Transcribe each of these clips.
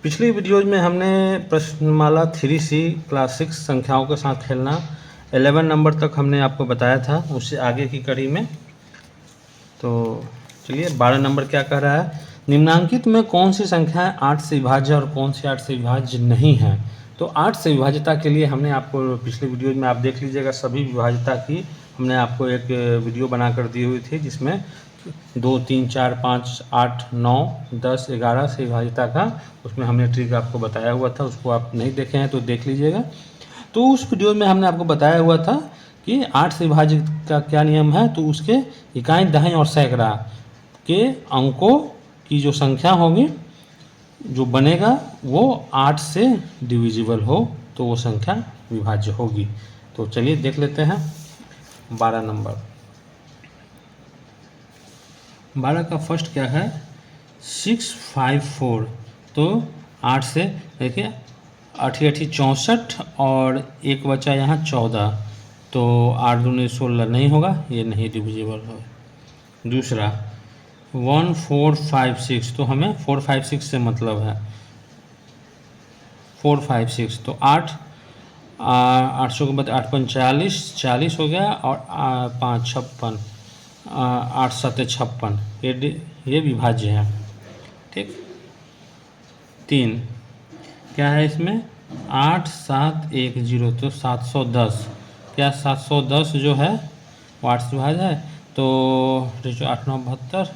पिछली वीडियोज में हमने प्रश्नमाला 3C क्लास 6 संख्याओं के साथ खेलना 11 नंबर तक हमने आपको बताया था, उससे आगे की कड़ी में। तो चलिए 12 नंबर क्या कह रहा है, निम्नांकित में कौन सी संख्याएं 8 से विभाज्य और कौन सी 8 से विभाज्य नहीं है। तो 8 से विभाज्यता के लिए हमने आपको पिछले वीडियो में आप देख लीजिएगा, सभी विभाज्यता की हमने आपको एक वीडियो बनाकर दी हुई थी, जिसमें 2, 3, 4, 5, 8, 9, 10, 11 से विभाज्यता का उसमें हमने ट्रिक आपको बताया हुआ था। उसको आप नहीं देखे हैं तो देख लीजिएगा। तो उस वीडियो में हमने आपको बताया हुआ था कि 8 से विभाज्य का क्या नियम है। तो उसके इकाई, दहाई और सैकड़ा के अंकों की जो संख्या होगी, जो बनेगा वो 8 से डिविजिबल हो तो वो संख्या विभाज्य होगी। तो चलिए देख लेते हैं 12 नंबर। 12 का फर्स्ट क्या है, 654। तो 8 से देखिए 8 8 64 और एक बचा यहाँ 14, तो 8 दूनी 16 नहीं होगा, ये नहीं डिविजिबल हो। दूसरा 1456, तो हमें 456 से मतलब है 456। तो 8 800 के बाद 8 5 40 हो गया और 5 56, 8 7 56, ये विभाज्य है। ठीक। 3 क्या है इसमें, 8 7 1 0, तो 710। क्या 710 जो है वो 8 से विभाज्य है। तो 8 9 72,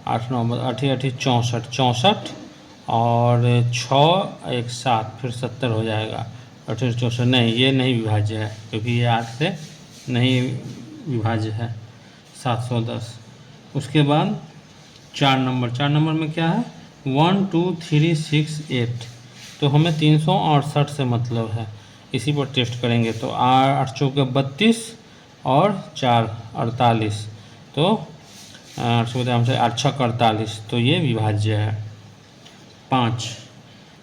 8 9 8 8 64 64 और 6 1 7, फिर 70 हो जाएगा। 8 64 नहीं, ये नहीं विभाज्य है क्योंकि ये 8 से नहीं विभाज्य है। 710। उसके बाद 4 नंबर में क्या है, 1 2 3 6 8, तो हमें 368 से मतलब है। इसी पर टेस्ट करेंगे। तो 8 चौके 32 और 4 48, तो 8 6 48, तो ये विभाज्य है। 5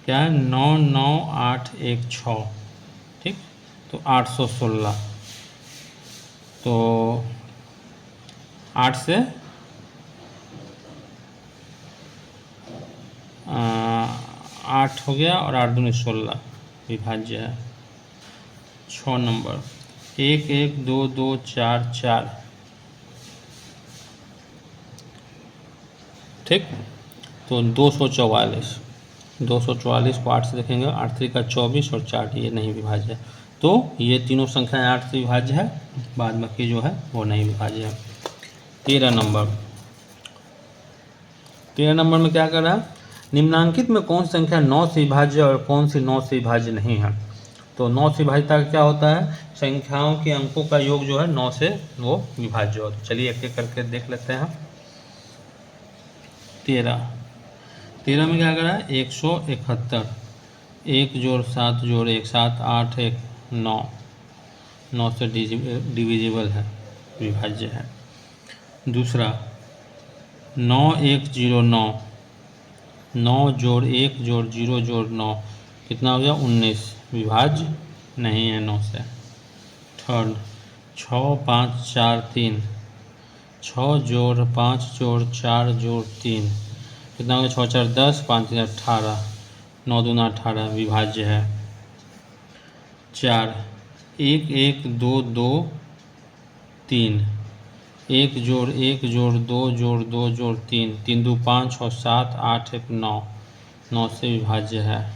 क्या है, 9 9 8 1 6, ठीक, तो 816। तो 8 से 8 हो गया और 8 दूनी 16, विभाज्य है। 6 नंबर 1 1 2 2 4 4, ठीक, तो 244 को 8 से देखेंगे, 8 3 का 24 और 4, ये नहीं विभाज्य है। तो ये तीनों संख्याएं 8 से विभाज्य है, बाद बाकी जो है वो नहीं विभाज्य है। 13 नंबर में क्या कर रहा है, निम्नांकित में कौन सी संख्या 9 से विभाज्य और कौन सी 9 से विभाज्य नहीं है। तो 9 से विभाज्यता क्या होता है, संख्याओं के अंकों का योग जो है 9 से वो विभाज्य हो। तो चलिए एक एक करके देख लेते हैं। 13 में क्या कर रहा है, 171, 1 जोड़ 7 जोड़ 1 7 8 1 9, 9 से डिविजिबल है, विभाज्य है। दूसरा 9 1 0 9, 9 जोड़ 1 जोड़ 0 जोड़ 9, कितना हो गया 19, विभाज्य नहीं है 9 से। थर्ड 6 5 4 3, 6 जोड़ 5 जोड़ 4 जोड़ 3, कितना हो गया 6 4 10, 5 3 18, 9 दूना 18, विभाज्य है। 4 1 1 2 2 3, 1 जोड़ 1 जोड़ 2 जोड़ 2 जोड़ 3, 3 2 5 और 7 8 1 9, 9 से विभाज्य है।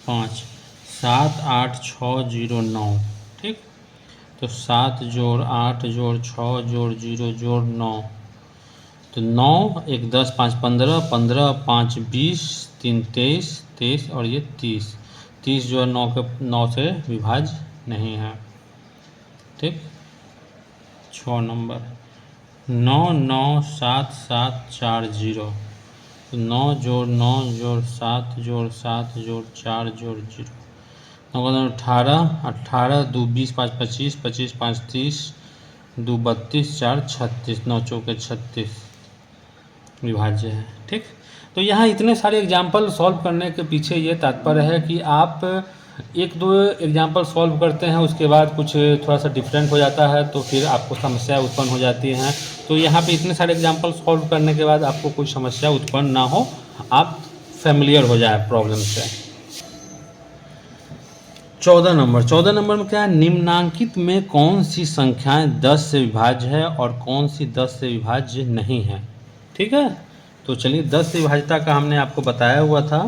5 7 8 6 0 9, ठीक, तो 7 जोड़ 8 जोड़ 6 जोड़ 0 जोड़ 9, तो 9 1 10 5 15, 15 5 20, 3 23, 23 और ये 30, 30 जो है 9 से विभाज्य नहीं है। ठीक। 6 नंबर 9 9 7 7 4 0, तो 9 जोड़ 9 जोड़ 7 जोड़ 7 जोड़ 4 जोड़ 0, 9 18, 18 2 20 5 25, 25 5 30, 2 32 4 36, 9 चौके 36, विभाज्य है। ठीक। तो यहाँ इतने सारे एग्जाम्पल सॉल्व करने के पीछे ये तात्पर्य है कि आप एक दो एग्जाम्पल सॉल्व करते हैं, उसके बाद कुछ थोड़ा सा डिफरेंट हो जाता है तो फिर आपको समस्या उत्पन्न हो जाती हैं। तो यहाँ पे इतने सारे एग्जाम्पल सॉल्व करने के बाद आपको कोई समस्या उत्पन्न ना हो, आप फेमिलियर हो जाए प्रॉब्लम से। 14 नंबर में क्या है, निम्नांकित में कौन सी संख्याएं 10 से विभाज्य है और कौन सी 10 से विभाज्य नहीं है। ठीक है, तो चलिए 10 से विभाज्यता का हमने आपको बताया हुआ था।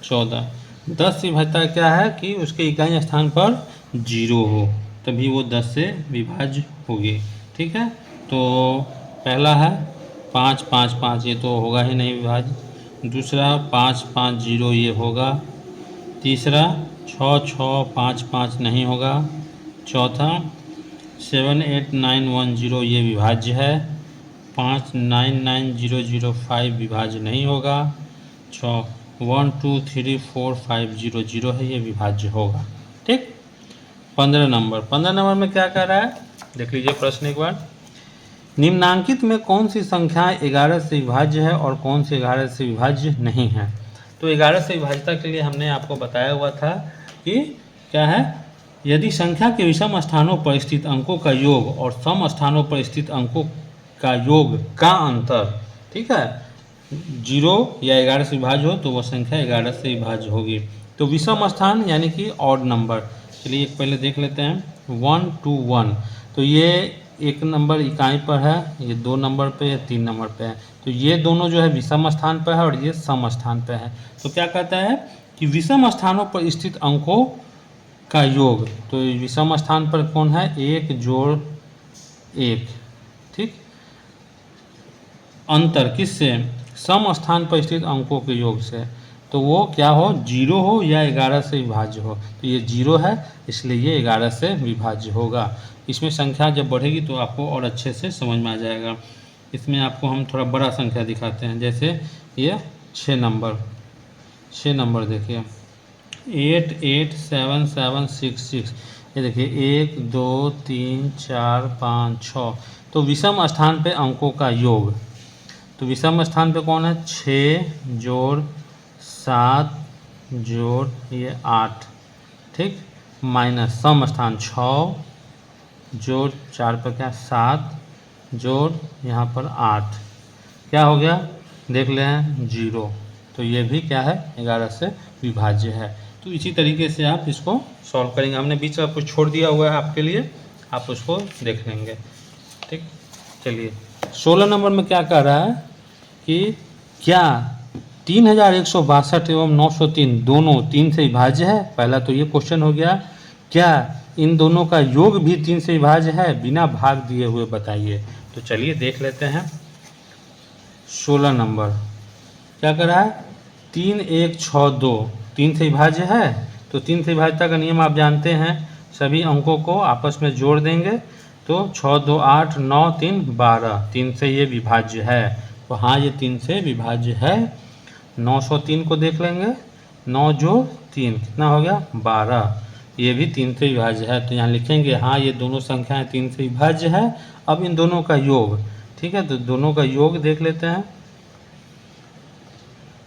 10 से विभाज्यता क्या है कि उसके इकाई स्थान पर 0 हो, तभी वो 10 से विभाज्य होगी। ठीक है, तो पहला है 5 5 5, ये तो होगा ही नहीं विभाज्य। दूसरा 5 5 0, ये होगा। तीसरा 6 6 5 5 नहीं होगा। चौथा 7 8 9 1 0, ये विभाज्य है। 5 9 9 0 0 5 विभाज्य नहीं होगा। 1 2 3 4 5 0 0 है, ये विभाज्य होगा। ठीक। 15 नंबर में क्या कह रहा है, देख लीजिए प्रश्न एक बार। निम्नांकित में कौन सी संख्याएं 11 से विभाज्य है और कौन सी 11 से विभाज्य नहीं है। तो 11 से विभाज्यता के लिए हमने आपको बताया हुआ था कि क्या है, यदि संख्या के विषम स्थानों पर स्थित अंकों का योग और सम स्थानों पर स्थित अंकों का योग का अंतर, ठीक है, 0 या 11 से विभाज्य हो तो वह संख्या 11 से विभाज्य होगी। तो विषम स्थान यानी कि ऑड नंबर, चलिए एक पहले देख लेते हैं। 1 2 1, तो ये 1 नंबर इकाई पर है, ये 2 नंबर पे है, 3 नंबर पे है। तो ये दोनों जो है विषम स्थान पर है और ये सम स्थान पर है। तो क्या कहता है कि विषम स्थानों पर स्थित अंकों का योग, तो विषम स्थान पर कौन है, 1 जोड़ 1। ठीक, अंतर किससे, सम स्थान पर स्थित अंकों के योग से। तो वो क्या हो, 0 हो या 11 से विभाज्य हो। तो ये 0 है, इसलिए ये 11 से विभाज्य होगा। इसमें संख्या जब बढ़ेगी तो आपको और अच्छे से समझ में आ जाएगा। इसमें आपको हम थोड़ा बड़ा संख्या दिखाते हैं, जैसे ये 6 नंबर देखिए, 8 8 7 7 6 6, ये देखिए 1 2 3 4 5 6। तो विषम स्थान पे अंकों का योग, तो विषम स्थान पे कौन है, 6 जोड़ 7 जोड़ ये 8। ठीक, माइनस सम स्थान 6 जोड़ 4 पर क्या 7 जोड़ यहाँ पर 8, क्या हो गया, देख लें 0। तो ये भी क्या है, 11 से विभाज्य है। तो इसी तरीके से आप इसको सॉल्व करेंगे। हमने बीच में कुछ छोड़ दिया हुआ है आपके लिए, आप उसको देख लेंगे। ठीक, चलिए 16 नंबर में क्या कह रहा है कि क्या 3162 एवं 903 दोनों 3 से विभाज्य है। पहला तो ये क्वेश्चन हो गया, क्या इन दोनों का योग भी 3 से विभाज्य है, बिना भाग दिए हुए बताइए। तो चलिए देख लेते हैं। 16 नंबर क्या कर रहा है, 3 1 6 2 3 से विभाज्य है। तो 3 से विभाज्यता का नियम आप जानते हैं, सभी अंकों को आपस में जोड़ देंगे तो 6 2 8 9 3 12, 3 से ये विभाज्य है। तो हाँ, ये 3 से विभाज्य है। 903 को देख लेंगे, 9 जोड़ 3 कितना हो गया, 12, ये भी 3 से विभाज्य है। तो यहाँ लिखेंगे हाँ, ये दोनों संख्याएं 3 से विभाज्य है। अब इन दोनों का योग, ठीक है, तो दोनों का योग देख लेते हैं,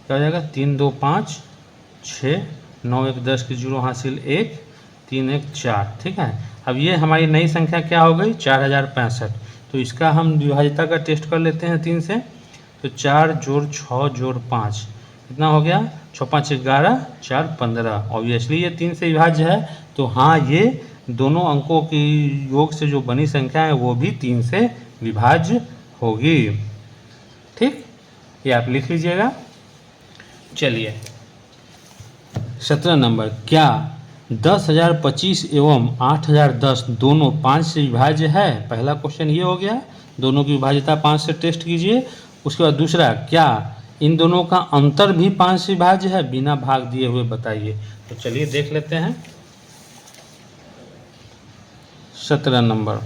क्या हो जाएगा, 3 2 5 6, 9 1 10 की 0 हासिल 1, 3 1 4। ठीक है, अब ये हमारी नई संख्या क्या हो गई, 4065। तो इसका हम विभाज्यता का टेस्ट कर लेते हैं 3 से। तो 4 जोड़ 6 जोड़ 5 कितना हो गया, 6 5 11 4 15। ऑब्वियसली ये 3 से विभाज्य है। तो हाँ, ये दोनों अंकों की योग से जो बनी संख्या है वो भी 3 से विभाज्य होगी। ठीक, ये आप लिख लीजिएगा। चलिए 17 नंबर, क्या 10,025 एवं 8,010 दोनों 5 से विभाज्य है। पहला क्वेश्चन ये हो गया, दोनों की विभाज्यता 5 से टेस्ट कीजिए। उसके बाद दूसरा, क्या इन दोनों का अंतर भी 5 से विभाज्य है, बिना भाग दिए हुए बताइए। तो चलिए देख लेते हैं। 17 नंबर,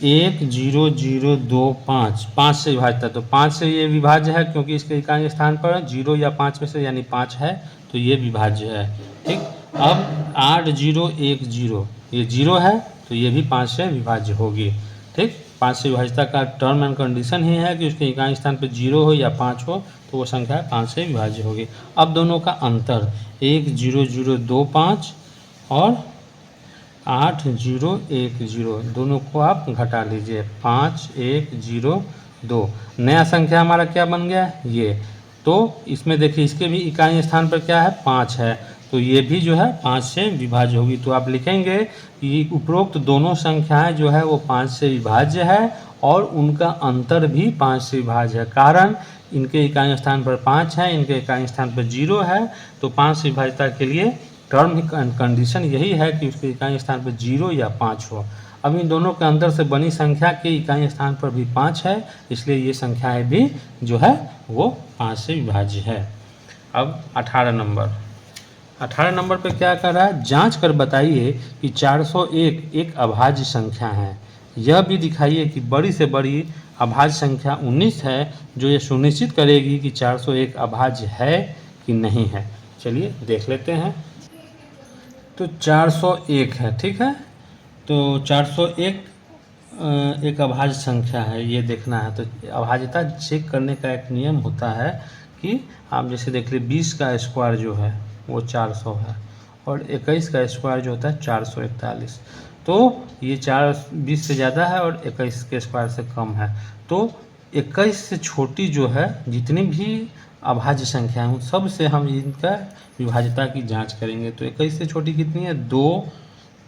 1 0 0 2 5, 5 से विभाज्यता, तो 5 से ये विभाज्य है क्योंकि इसके इकाई स्थान पर 0 या 5 में से यानी 5 है, तो ये विभाज्य है। ठीक, अब 8 0 1 0, ये 0 है तो ये भी 5 से विभाज्य होगी। ठीक, 5 से विभाज्यता का टर्म एंड कंडीशन ही है कि उसके इकाई स्थान पर 0 हो या 5 हो तो वो संख्या 5 से विभाज्य होगी। अब दोनों का अंतर 1 0 0 2 5 और 8 0 1 0 दोनों को आप घटा लीजिए 5 1 0 2। नया संख्या हमारा क्या बन गया ये। तो इसमें देखिए इसके भी इकाई स्थान पर क्या है 5 है तो ये भी जो है 5 से विभाज्य होगी। तो आप लिखेंगे कि उपरोक्त दोनों संख्याएं जो है वो 5 से विभाज्य है और उनका अंतर भी 5 से विभाज्य है। कारण इनके इकाई स्थान पर 5 है, इनके इकाई स्थान पर 0 है। तो 5 से विभाज्यता के लिए टर्म कंडीशन यही है कि उसके इकाई स्थान पर 0 या 5 हो। अब इन दोनों के अंतर से बनी संख्या के इकाई स्थान पर भी 5 है, इसलिए ये संख्याएं भी जो है वो 5 से विभाज्य है। अब 18 नंबर पे क्या कर रहा है, जांच कर बताइए कि 401 एक अभाज्य संख्या है। यह भी दिखाइए कि बड़ी से बड़ी अभाज्य संख्या 19 है जो ये सुनिश्चित करेगी कि 401 अभाज्य है कि नहीं है। चलिए देख लेते हैं। तो 401 है, ठीक है। तो 401 एक अभाज्य संख्या है, ये देखना है। तो अभाज्यता चेक करने का एक नियम होता है कि आप जैसे देख लीजिए 20 का स्क्वायर जो है वो 400 है और 21 का स्क्वायर जो होता है 441। तो ये 20 से ज़्यादा है और 21 के स्क्वायर से कम है। तो 21 से छोटी जो है जितनी भी अभाज्य संख्या है उन सब से हम इनका विभाज्यता की जांच करेंगे। तो 21 से छोटी कितनी है 2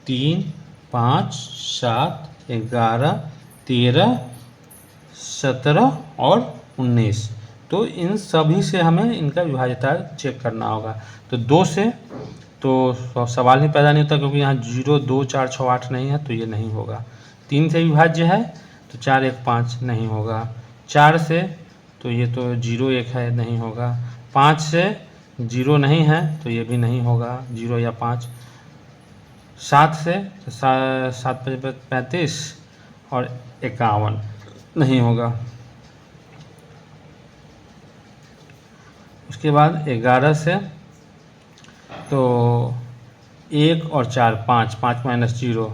3 5 7 11 13 17 और 19। तो इन सभी से हमें इनका विभाज्यता चेक करना होगा। तो 2 से तो सवाल ही पैदा नहीं होता क्योंकि यहाँ 0 2 4 6 8 नहीं है तो ये नहीं होगा। 3 से विभाज्य है तो 4 1 5 नहीं होगा। 4 से तो ये तो 0 1 है नहीं होगा। 5 से 0 नहीं है तो ये भी नहीं होगा 0 या 5। 7 से तो 7 35 और 51 नहीं होगा। उसके बाद 11 से तो 1 और 4 5 5 माइनस 0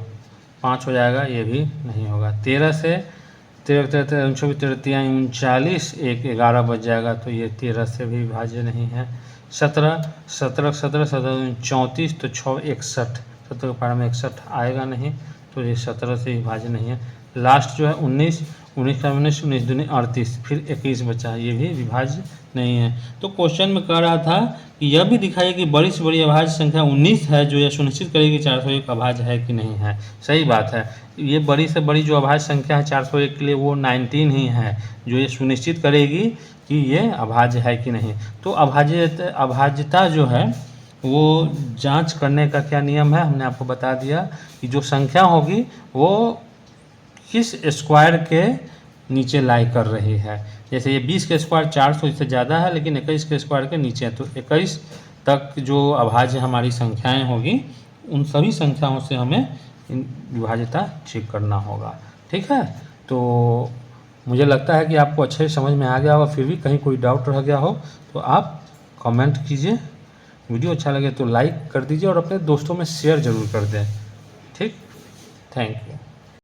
5 हो जाएगा, ये भी नहीं होगा। 13 से 39 1 11 बच जाएगा तो ये 13 से भी विभाज्य नहीं है। 17 34 तो 6 61 17 के पारा में 61 आएगा नहीं तो ये 17 से विभाज्य नहीं है। लास्ट जो है 19 का 19 दूनी 38 फिर 21 बचा, ये भी विभाज्य नहीं है। तो क्वेश्चन में कह रहा था कि यह भी दिखाइए कि बड़ी से बड़ी अभाज्य संख्या 19 है जो यह सुनिश्चित करेगी 401 अभाज्य है कि नहीं है। सही बात है, ये बड़ी से बड़ी जो अभाज्य संख्या है 401 के लिए वो 19 ही है जो ये सुनिश्चित करेगी कि ये अभाज्य है कि नहीं। तो अभाज्यता जो है वो जांच करने का क्या नियम है हमने आपको बता दिया कि जो संख्या होगी वो किस स्क्वायर के नीचे लाई कर रही है। जैसे ये 20 के स्क्वायर 400 इससे ज़्यादा है लेकिन 21 के स्क्वायर के नीचे है तो 21 तक जो अभाज्य हमारी संख्याएं होगी उन सभी संख्याओं से हमें विभाज्यता चेक करना होगा। ठीक है, तो मुझे लगता है कि आपको अच्छे समझ में आ गया होगा। फिर भी कहीं कोई डाउट रह गया हो तो आप कमेंट कीजिए। वीडियो अच्छा लगे तो लाइक कर दीजिए और अपने दोस्तों में शेयर ज़रूर कर दें। ठीक, थैंक यू।